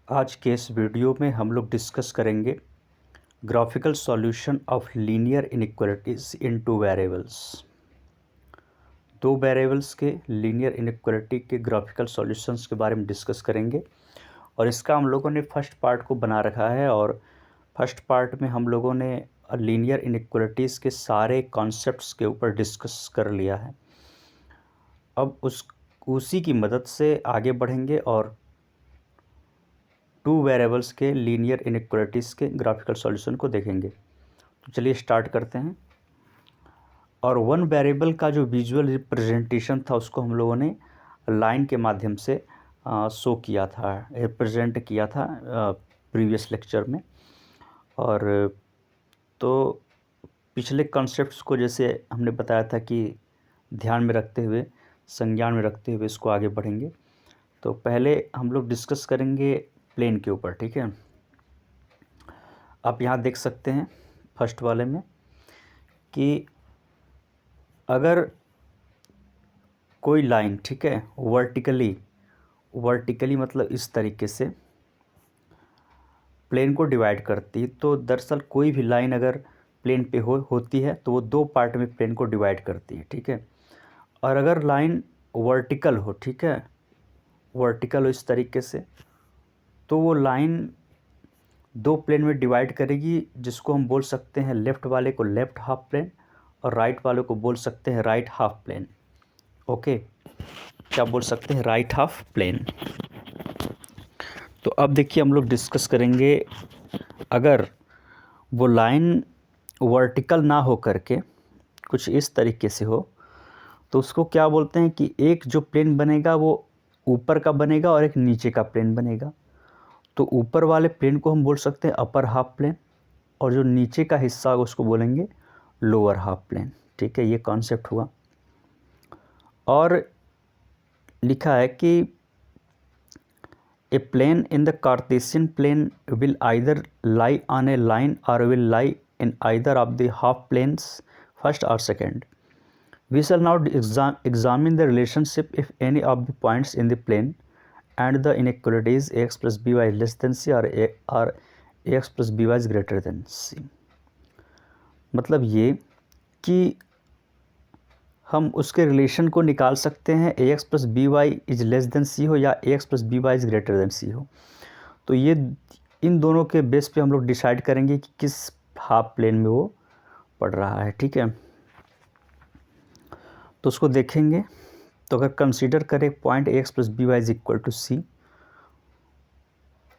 आज के इस वीडियो में हम लोग डिस्कस करेंगे graphical solution of linear inequalities in two variables. दो वेरिएबल्स के लीनियर इनइक्वालिटी के ग्राफिकल सॉल्यूशंस के बारे में डिस्कस करेंगे और इसका हम लोगों ने फर्स्ट पार्ट को बना रखा है और फर्स्ट पार्ट में हम लोगों ने लीनियर इनइक्वालिटीज़ के सारे कॉन्सेप्ट्स के ऊपर डिस्कस कर लिया है। अब उसी की मदद से आगे बढ़ेंगे और टू वेरिएबल्स के लीनियर इनइक्वालिटीज़ के ग्राफिकल सॉल्यूशन को देखेंगे। तो चलिए स्टार्ट करते हैं। और वन वेरिएबल का जो विजुअल रिप्रेजेंटेशन था उसको हम लोगों ने लाइन के माध्यम से शो किया था, रिप्रेजेंट किया था प्रीवियस लेक्चर में। और तो पिछले कॉन्सेप्ट्स को जैसे हमने बताया था कि ध्यान में रखते हुए, संज्ञान में रखते हुए इसको आगे बढ़ेंगे। तो पहले हम लोग डिस्कस करेंगे प्लेन के ऊपर, ठीक है। आप यहाँ देख सकते हैं फर्स्ट वाले में कि अगर कोई लाइन, ठीक है, वर्टिकली मतलब इस तरीके से प्लेन को डिवाइड करती है, तो दरअसल कोई भी लाइन अगर प्लेन पे होती है तो वो दो पार्ट में प्लेन को डिवाइड करती है, ठीक है। और अगर लाइन वर्टिकल हो, ठीक है, वर्टिकल हो इस तरीके से, तो वो लाइन दो प्लेन में डिवाइड करेगी, जिसको हम बोल सकते हैं लेफ़्ट वाले को लेफ़्ट हाफ प्लेन और राइट वाले को बोल सकते हैं राइट हाफ प्लेन। ओके, क्या बोल सकते हैं? Right half plane. तो अब देखिए हम लोग डिस्कस करेंगे, अगर वो लाइन वर्टिकल ना हो करके कुछ इस तरीके से हो तो उसको क्या बोलते हैं कि एक जो प्लेन बनेगा वो ऊपर का बनेगा और एक नीचे का प्लेन बनेगा। तो ऊपर वाले प्लेन को हम बोल सकते हैं अपर हाफ प्लेन और जो नीचे का हिस्सा होगा उसको बोलेंगे लोअर हाफ प्लेन, ठीक है। ये कॉन्सेप्ट हुआ। और लिखा है कि a plane in the Cartesian plane will either lie on a line और will lie in either of the half planes first और second. We shall now examine the relationship if any of the points in the plane and the inequalities ax plus by is less than c or ax plus by is greater than c. मतलब ये कि हम उसके relation को निकाल सकते हैं ax plus by is less then c हो या ax plus by is greater then c हो। तो ये इन दोनों के बेस पे हम लोग डिसाइड करेंगे कि किस हाफ प्लेन में वो पड़ रहा है, ठीक है। तो उसको देखेंगे। तो अगर कंसीडर करें point x plus b y is equal to c,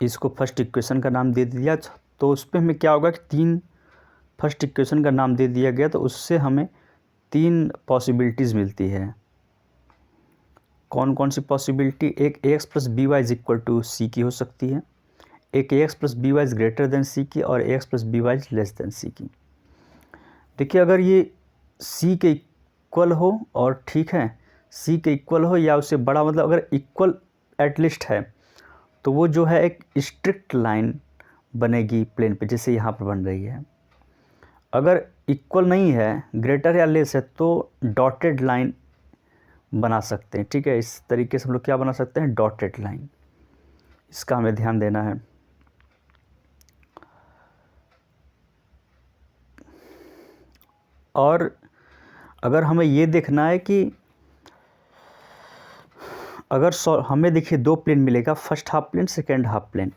इसको फर्स्ट इक्वेशन का नाम दे दिया, तो उस पर हमें क्या होगा कि फर्स्ट इक्वेशन का नाम दे दिया गया, तो उससे हमें तीन पॉसिबिलिटीज़ मिलती है। कौन कौन सी पॉसिबिलिटी? एक x plus b y is equal to c की हो सकती है, एक x plus b y is greater than c की, और x plus b y is less than c की। देखिए, अगर ये सी के इक्वल हो और ठीक है, सी के इक्वल हो या उससे बड़ा, मतलब अगर इक्वल एटलीस्ट है, तो वो जो है एक स्ट्रिक्ट लाइन बनेगी प्लेन पे, जैसे यहाँ पर बन रही है। अगर इक्वल नहीं है, ग्रेटर या लेस है, तो डॉटेड लाइन बना सकते हैं, ठीक है। इस तरीके से हम लोग क्या बना सकते हैं? Dotted line. इसका हमें ध्यान देना है। और अगर हमें ये देखना है कि अगर हमें देखिए दो प्लेन मिलेगा, first half plane, second half plane.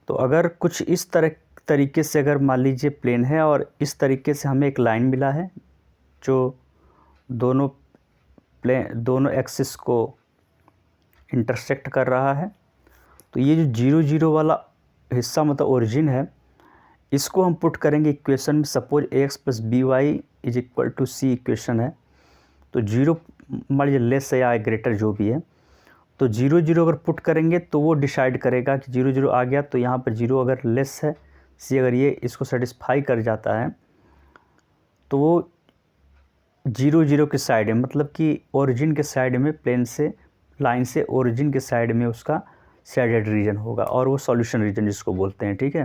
तो अगर कुछ इस तरीके से अगर मान लीजिए प्लेन है और इस तरीके से हमें एक लाइन मिला है जो दोनों एक्सिस को इंटरसेक्ट कर रहा है, तो ये जो 0 0 वाला हिस्सा मतलब ओरिजिन है, इसको हम पुट करेंगे इक्वेशन में। Suppose x plus b y is equal to c equation है, तो 0 मान लीजिए लेस है या ग्रेटर जो भी है, तो 0 0 अगर पुट करेंगे तो वो डिसाइड करेगा कि 0 0 आ गया, तो यहाँ पर 0 अगर लेस है, सी अगर ये इसको सेटिस्फाई कर जाता है, तो वो 0 0 के साइड में, मतलब कि ओरिजिन के साइड में, प्लेन से लाइन से ओरिजिन के साइड में उसका शेडेड रीजन होगा, और वो सॉल्यूशन रीजन जिसको बोलते हैं, ठीक है।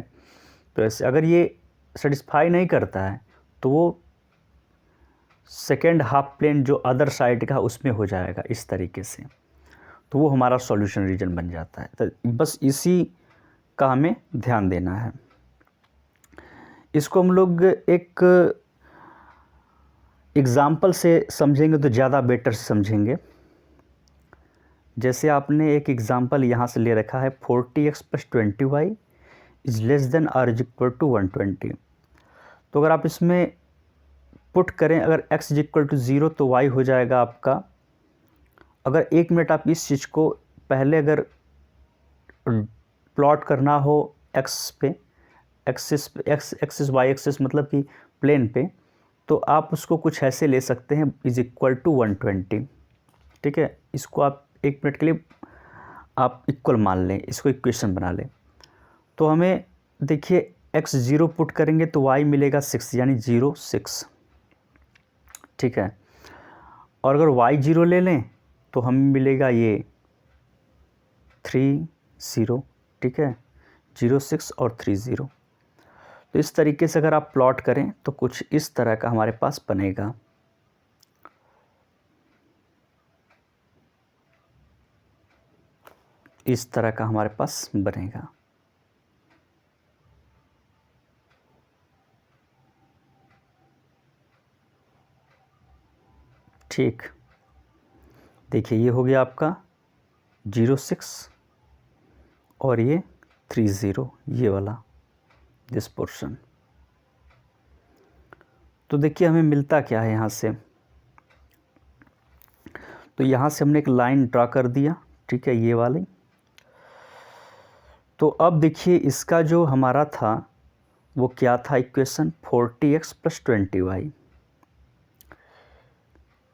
तो ऐसे अगर ये सेटिस्फाई नहीं करता है तो वो सेकेंड हाफ प्लेन जो अदर साइड का उसमें हो जाएगा इस तरीके से, तो वो हमारा सॉल्यूशन रीजन बन जाता है। तो बस इसी का हमें ध्यान देना है। इसको हम लोग एक एग्ज़ाम्पल से समझेंगे तो ज़्यादा बेटर से समझेंगे। जैसे आपने एक एग्ज़ाम्पल यहाँ से ले रखा है 40x + 20y is less than or is equal to 120। तो अगर आप इसमें पुट करें, अगर x इज इक्वल टू 0 तो y हो जाएगा आपका, अगर 1 मिनट आप इस चीज़ को पहले अगर प्लॉट करना हो x पे, एक्सिस एक्सिस y एक्सिस मतलब कि प्लेन पे, तो आप उसको कुछ ऐसे ले सकते हैं इज इक्वल टू 120। ठीक है, इसको आप 1 मिनट के लिए आप इक्वल मान लें, इसको इक्वेशन बना लें। तो हमें देखिए x 0 पुट करेंगे तो y मिलेगा 6 यानी 0 6। ठीक है, और अगर y 0 ले लें तो हमें मिलेगा ये 3 0। ठीक है, 0 6 और 3 0। तो इस तरीके से अगर आप प्लॉट करें तो कुछ इस तरह का हमारे पास बनेगा। इस तरह का हमारे पास बनेगा। ठीक, देखिए ये हो गया आपका 0 6 और ये 3 0, ये वाला दिस पोर्शन। तो देखिए हमें मिलता क्या है यहाँ से, तो यहाँ से हमने एक लाइन ड्रा कर दिया। ठीक है, ये वाली। तो अब देखिए इसका जो हमारा था वो क्या था इक्वेशन, 40x + 20y।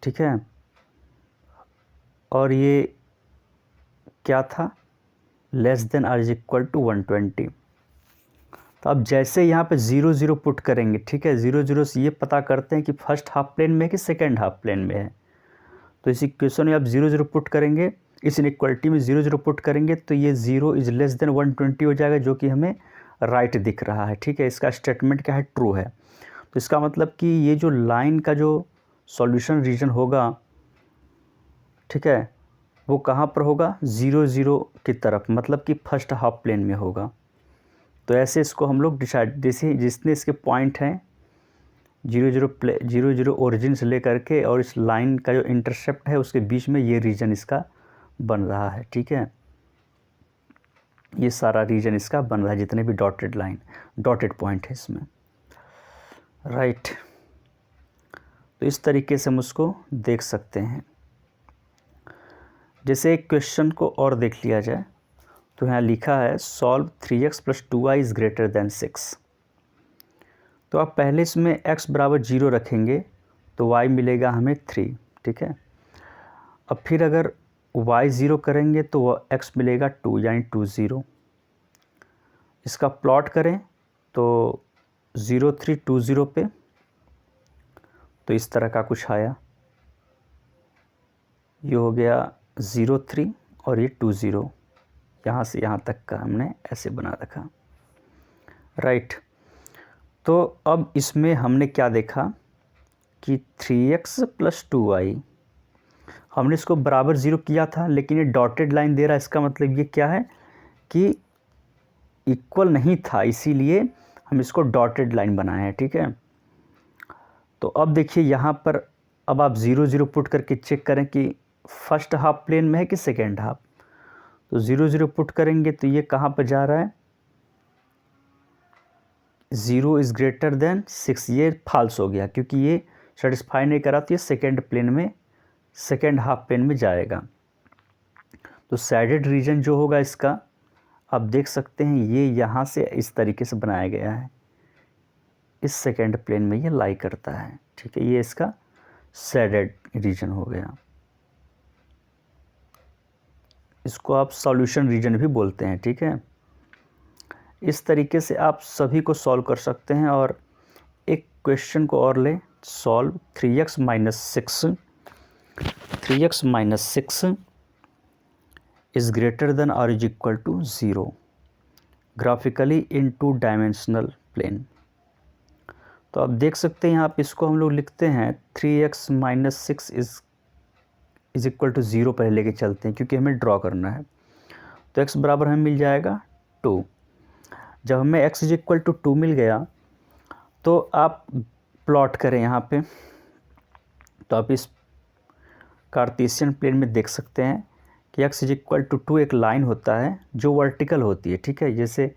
ठीक है, और ये क्या था, less than or is equal to 120। तो अब जैसे यहाँ पे 0 0 पुट करेंगे, ठीक है, 0 0 से ये पता करते हैं कि फर्स्ट हाफ प्लेन में है कि सेकेंड हाफ प्लेन में है। तो इस इक्वेशन में आप 0 0 पुट करेंगे, इस इनइक्वालिटी में 0 0 पुट करेंगे तो ये 0 इज लेस देन 120 हो जाएगा, जो कि हमें राइट दिख रहा है। ठीक है, इसका स्टेटमेंट क्या है, ट्रू है। तो इसका मतलब कि ये जो लाइन का जो सॉल्यूशन रीजन होगा, ठीक है, वो कहाँ पर होगा, 0 0 की तरफ, मतलब कि फर्स्ट हाफ प्लेन में होगा। तो ऐसे इसको हम लोग डिसाइड, जैसे जितने इसके पॉइंट हैं 0 0 ओरिजिन से लेकर के और इस लाइन का जो इंटरसेप्ट है उसके बीच में ये रीजन इसका बन रहा है। ठीक है, ये सारा रीजन इसका बन रहा है, जितने भी डॉटेड लाइन डॉटेड पॉइंट है इसमें, राइट। तो इस तरीके से हम उसको देख सकते हैं। जैसे एक क्वेश्चन को और देख लिया जाए तो यहाँ लिखा है solve 3x + 2y is greater then 6। तो आप पहले इसमें x बराबर 0 रखेंगे तो y मिलेगा हमें 3। ठीक है, अब फिर अगर y 0 करेंगे तो x मिलेगा 2 यानी 2 0। इसका प्लॉट करें तो 0 3 2 0 पे, तो इस तरह का कुछ आया, ये हो गया 0 3 और ये 2 0, यहाँ से यहाँ तक का हमने ऐसे बना रखा, राइट। तो अब इसमें हमने क्या देखा कि 3x + 2y, हमने इसको बराबर 0 किया था, लेकिन ये डॉटेड लाइन दे रहा है, इसका मतलब ये क्या है कि इक्वल नहीं था, इसीलिए हम इसको डॉटेड लाइन बनाए हैं। ठीक है, तो अब देखिए यहाँ पर, अब आप 0 0 पुट करके चेक करें कि फर्स्ट हाफ प्लेन में है कि सेकेंड हाफ। तो 0 0 पुट करेंगे तो ये कहाँ पर जा रहा है, 0 इज़ ग्रेटर देन 6, ये फॉल्स हो गया क्योंकि ये सेटिस्फाई नहीं करा, तो ये सेकेंड प्लेन में, सेकेंड हाफ प्लेन में जाएगा। तो सैडेड रीजन जो होगा इसका, आप देख सकते हैं ये यहाँ से इस तरीके से बनाया गया है, इस सेकेंड प्लेन में ये लाई करता है। ठीक है, ये इसका सैडेड रीजन हो गया, इसको आप सॉल्यूशन रीजन भी बोलते हैं। ठीक है, इस तरीके से आप सभी को सॉल्व कर सकते हैं। और एक क्वेश्चन को और लें, solve 3x - 6 is greater than or is equal to 0 graphically in 2 dimensional plane. तो आप देख सकते हैं यहाँ पे इसको हम लोग लिखते हैं 3x - 6 इज़ इक्वल टू 0 पहले लेके चलते हैं क्योंकि हमें ड्रॉ करना है। तो x बराबर हमें मिल जाएगा 2। जब हमें x इज इक्वल टू 2 मिल गया तो आप प्लॉट करें यहाँ पे, तो आप इस कार्टेशियन प्लेन में देख सकते हैं कि x इज इक्वल टू 2 एक लाइन होता है जो वर्टिकल होती है, ठीक है। जैसे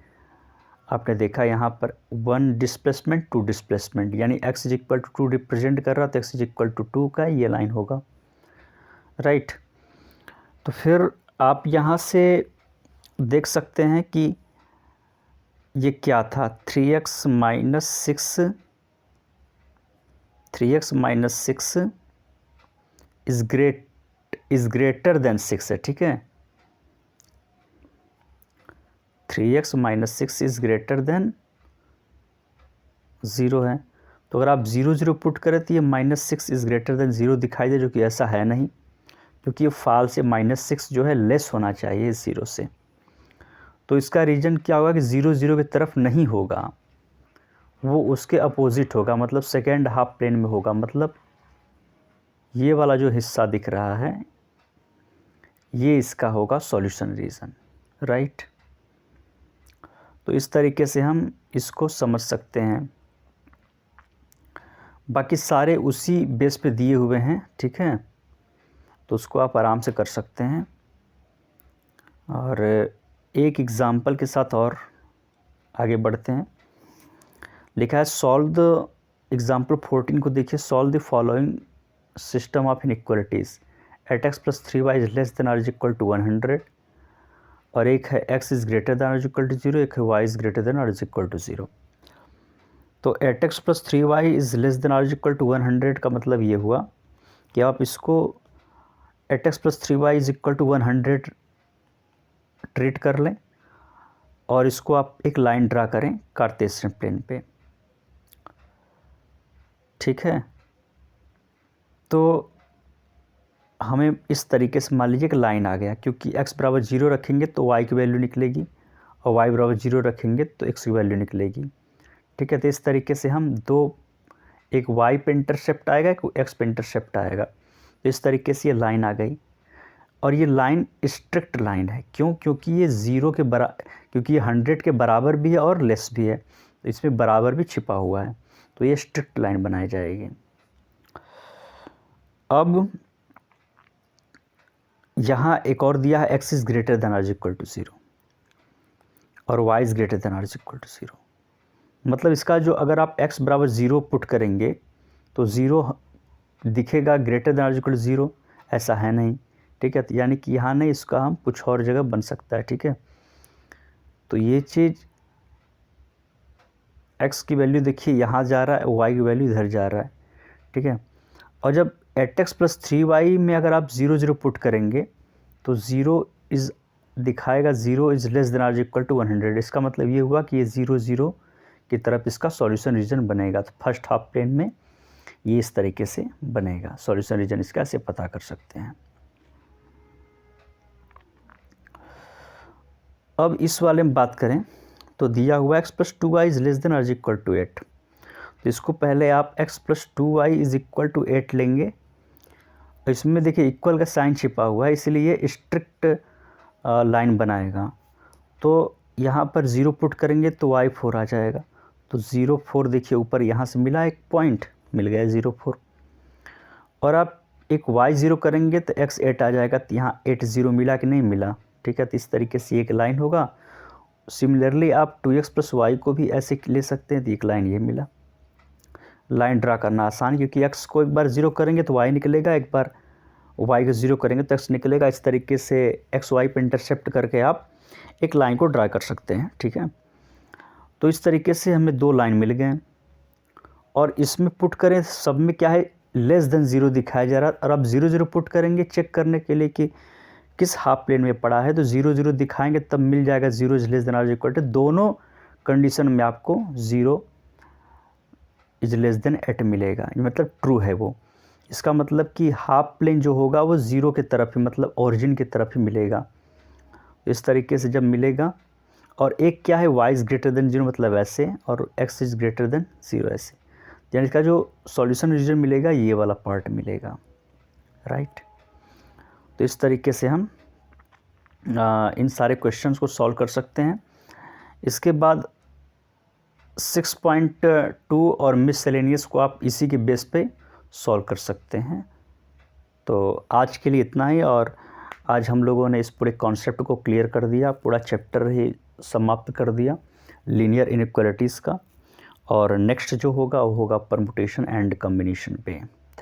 आपने देखा यहाँ पर 1 डिस्प्लेसमेंट 2 डिस्प्लेसमेंट, यानी x is equal to 2 represent कर रहा तो x इज इक्वल टू 2 का ये लाइन होगा, राइट। तो फिर आप यहाँ से देख सकते हैं कि ये क्या था, 3x minus 6 is greater then 6 है, ठीक है। 3x minus 6 is greater then 0 है। तो अगर आप 0 0 पुट करें तो ये -6 इज़ ग्रेटर देन 0 दिखाई दे, जो कि ऐसा है नहीं, क्योंकि ये फाल्स से -6 जो है लेस होना चाहिए 0 से। तो इसका रीजन क्या होगा कि 0 0 की तरफ नहीं होगा, वो उसके अपोजिट होगा, मतलब सेकेंड हाफ प्लेन में होगा। मतलब ये वाला जो हिस्सा दिख रहा है ये इसका होगा सॉल्यूशन रीजन, राइट। तो इस तरीके से हम इसको समझ सकते हैं। बाकी सारे उसी बेस पे दिए हुए हैं, ठीक है, तो उसको आप आराम से कर सकते हैं। और एक एग्ज़ाम्पल के साथ और आगे बढ़ते हैं। लिखा है सॉल्व द एग्ज़ाम्पल 14 को देखिए, solve the following system of inequalities eight x plus 3y is less than or is equal to 100, और एक है x is greater than or is equal to 0, एक है y is greater than or is equal to 0। तो eight x plus 3y is less than or is equal to 100 का मतलब ये हुआ कि आप इसको eight x plus 3y is equal to 100 treat कर लें और इसको आप एक लाइन ड्रा करें कार्टेशियन प्लेन पे, ठीक है। तो हमें इस तरीके से मान लीजिए कि लाइन आ गया, क्योंकि x बराबर 0 रखेंगे तो y की वैल्यू निकलेगी और y बराबर 0 रखेंगे तो x की वैल्यू निकलेगी, ठीक है। तो इस तरीके से हम एक y पे इंटरसेप्ट आएगा, एक x पे इंटरसेप्ट आएगा। तो इस तरीके से ये लाइन आ गई, और ये लाइन स्ट्रिक्ट लाइन है। क्यों? क्योंकि ये 0 के क्योंकि ये 100 के बराबर भी है और लेस भी है, तो इसमें बराबर भी छिपा हुआ है, तो ये स्ट्रिक्ट लाइन बनाई जाएगी। अब यहाँ एक और दिया है x is greater than or is equal to 0 और y is greater than or is equal to 0। मतलब इसका जो अगर आप x बराबर 0 पुट करेंगे तो 0 दिखेगा greater than or is equal to 0, ऐसा है नहीं, ठीक है। यानी कि यहाँ नहीं, इसका हम कुछ और जगह बन सकता है, ठीक है। तो ये चीज़ x की वैल्यू देखिए यहाँ जा रहा है, y की वैल्यू इधर जा रहा है, ठीक है। और जब एट x प्लस 3y में अगर आप 0 0 पुट करेंगे तो 0 इज़ दिखाएगा 0 is less than or is equal to 100। इसका मतलब ये हुआ कि ये 0 0 की तरफ इसका सॉल्यूशन रीजन बनेगा। तो फर्स्ट हाफ प्लेन में ये इस तरीके से बनेगा सॉल्यूशन रीजन, इसका ऐसे पता कर सकते हैं। अब इस वाले में बात करें तो दिया हुआ x plus 2y is less than or is equal to 8। तो इसको पहले आप x plus 2y is equal to 8 लेंगे। इसमें देखिए इक्वल का साइन छिपा हुआ है, इसलिए ये स्ट्रिक्ट लाइन बनाएगा। तो यहाँ पर 0 पुट करेंगे तो y 4 आ जाएगा। तो 0 4 देखिए ऊपर यहाँ से मिला, एक पॉइंट मिल गया 0 4, और आप एक y 0 करेंगे तो x 8 आ जाएगा। तो यहाँ 8 0 मिला कि नहीं मिला, ठीक है। तो इस तरीके से एक लाइन होगा। सिमिलरली आप 2x प्लस वाई को भी ऐसे ले सकते हैं, तो एक लाइन ये मिला। लाइन ड्रा करना आसान, क्योंकि x को एक बार 0 करेंगे तो y निकलेगा, एक बार y को 0 करेंगे तो x निकलेगा। इस तरीके से x y पे इंटरसेप्ट करके आप एक लाइन को ड्रा कर सकते हैं, ठीक है। तो इस तरीके से हमें 2 लाइन मिल गए, और इसमें पुट करें सब में क्या है, लेस देन 0 दिखाया जा रहा है। और अब 0 0 पुट करेंगे चेक करने के लिए कि किस हाफ प्लेन में पड़ा है, तो 0 0 दिखाएंगे तब मिल जाएगा 0 is less than or equal to. दोनों कंडीशन में आपको 0 इज लेस देन 8 मिलेगा, मतलब ट्रू है वो। इसका मतलब कि हाफ प्लेन जो होगा वो 0 की तरफ ही, मतलब ओरिजिन की तरफ ही मिलेगा। इस तरीके से जब मिलेगा, और एक क्या है y इज़ ग्रेटर देन 0 मतलब ऐसे, और x इज़ ग्रेटर देन 0 ऐसे, यानी इसका जो सॉल्यूशन रीजन मिलेगा ये वाला पार्ट मिलेगा, राइट। तो इस तरीके से हम इन सारे क्वेश्चंस को सॉल्व कर सकते हैं। इसके बाद 6.2 और मिससेलेनियस को आप इसी के बेस पे सॉल्व कर सकते हैं। तो आज के लिए इतना ही, और आज हम लोगों ने इस पूरे कॉन्सेप्ट को क्लियर कर दिया, पूरा चैप्टर ही समाप्त कर दिया लीनियर इनइक्वालिटीज़ का। और नेक्स्ट जो होगा वो होगा परमुटेशन एंड कॉम्बिनेशन पे।